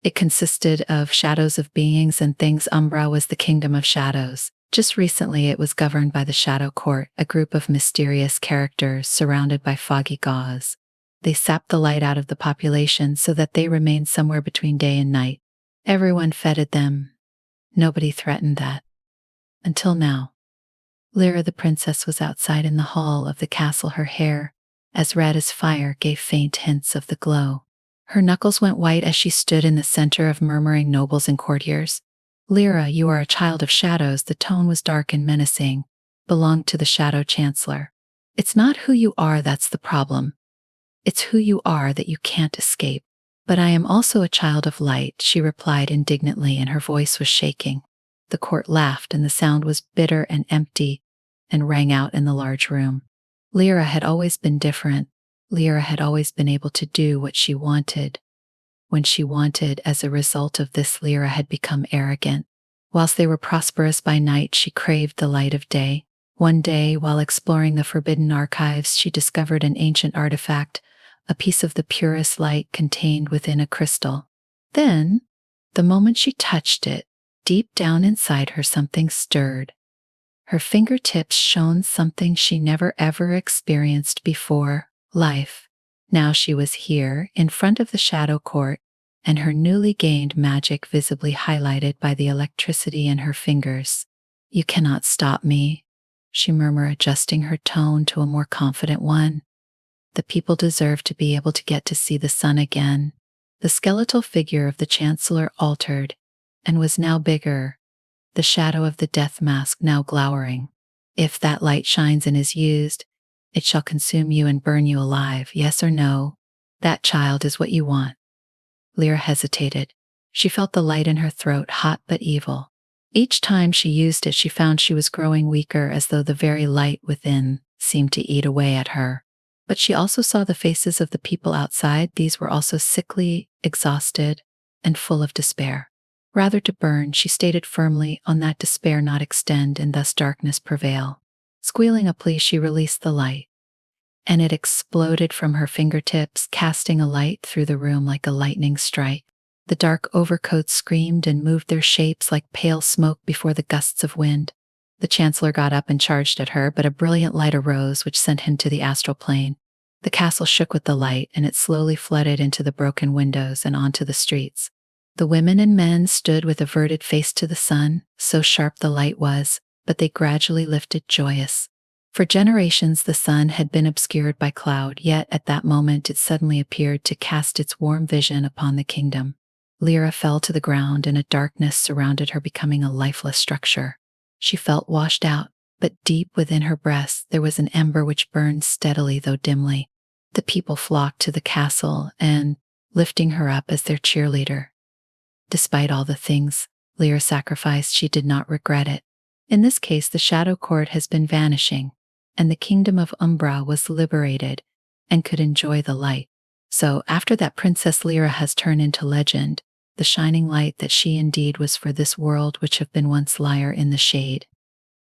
It consisted of shadows of beings and things. Umbra was the kingdom of shadows. Just recently it was governed by the Shadow Court, a group of mysterious characters surrounded by foggy gauze. They sapped the light out of the population so that they remained somewhere between day and night. Everyone feted them. Nobody threatened that. Until now. Lira the princess was outside in the hall of the castle, her hair, as red as fire, gave faint hints of the glow. Her knuckles went white as she stood in the center of murmuring nobles and courtiers. Lira, you are a child of shadows. The tone was dark and menacing. Belonged to the Shadow Chancellor. It's not who you are that's the problem. It's who you are that you can't escape. But I am also a child of light, she replied indignantly, and her voice was shaking. The court laughed, and the sound was bitter and empty, and rang out in the large room. Lira had always been different. Lira had always been able to do what she wanted. When she wanted, as a result of this, Lira had become arrogant. Whilst they were prosperous by night, she craved the light of day. One day, while exploring the forbidden archives, she discovered an ancient artifact, a piece of the purest light contained within a crystal. Then, the moment she touched it, deep down inside her something stirred. Her fingertips shone something she never ever experienced before, life. Now she was here, in front of the Shadow Court, and her newly gained magic visibly highlighted by the electricity in her fingers. You cannot stop me, she murmured, adjusting her tone to a more confident one. The people deserve to be able to get to see the sun again. The skeletal figure of the Chancellor altered, and was now bigger, the shadow of the death mask now glowering. If that light shines and is used, it shall consume you and burn you alive, yes or no? That child is what you want. Lira hesitated. She felt the light in her throat, hot but evil. Each time she used it, she found she was growing weaker, as though the very light within seemed to eat away at her. But she also saw the faces of the people outside. These were also sickly, exhausted, and full of despair. Rather to burn, she stated firmly, on that despair not extend, and thus darkness prevail. Squealing a plea, she released the light, and it exploded from her fingertips, casting a light through the room like a lightning strike. The dark overcoats screamed and moved their shapes like pale smoke before the gusts of wind. The Chancellor got up and charged at her, but a brilliant light arose which sent him to the astral plane. The castle shook with the light, and it slowly flooded into the broken windows and onto the streets. The women and men stood with averted face to the sun, so sharp the light was, but they gradually lifted joyous. For generations the sun had been obscured by cloud, yet at that moment it suddenly appeared to cast its warm vision upon the kingdom. Lira fell to the ground, and a darkness surrounded her, becoming a lifeless structure. She felt washed out, but deep within her breast there was an ember which burned steadily though dimly. The people flocked to the castle, and, lifting her up as their cheerleader. Despite all the things Lira sacrificed, she did not regret it. In this case, the Shadow Court has been vanishing, and the kingdom of Umbra was liberated and could enjoy the light. So, after that, Princess Lira has turned into legend, the shining light that she indeed was for this world which have been once Lyre in the shade.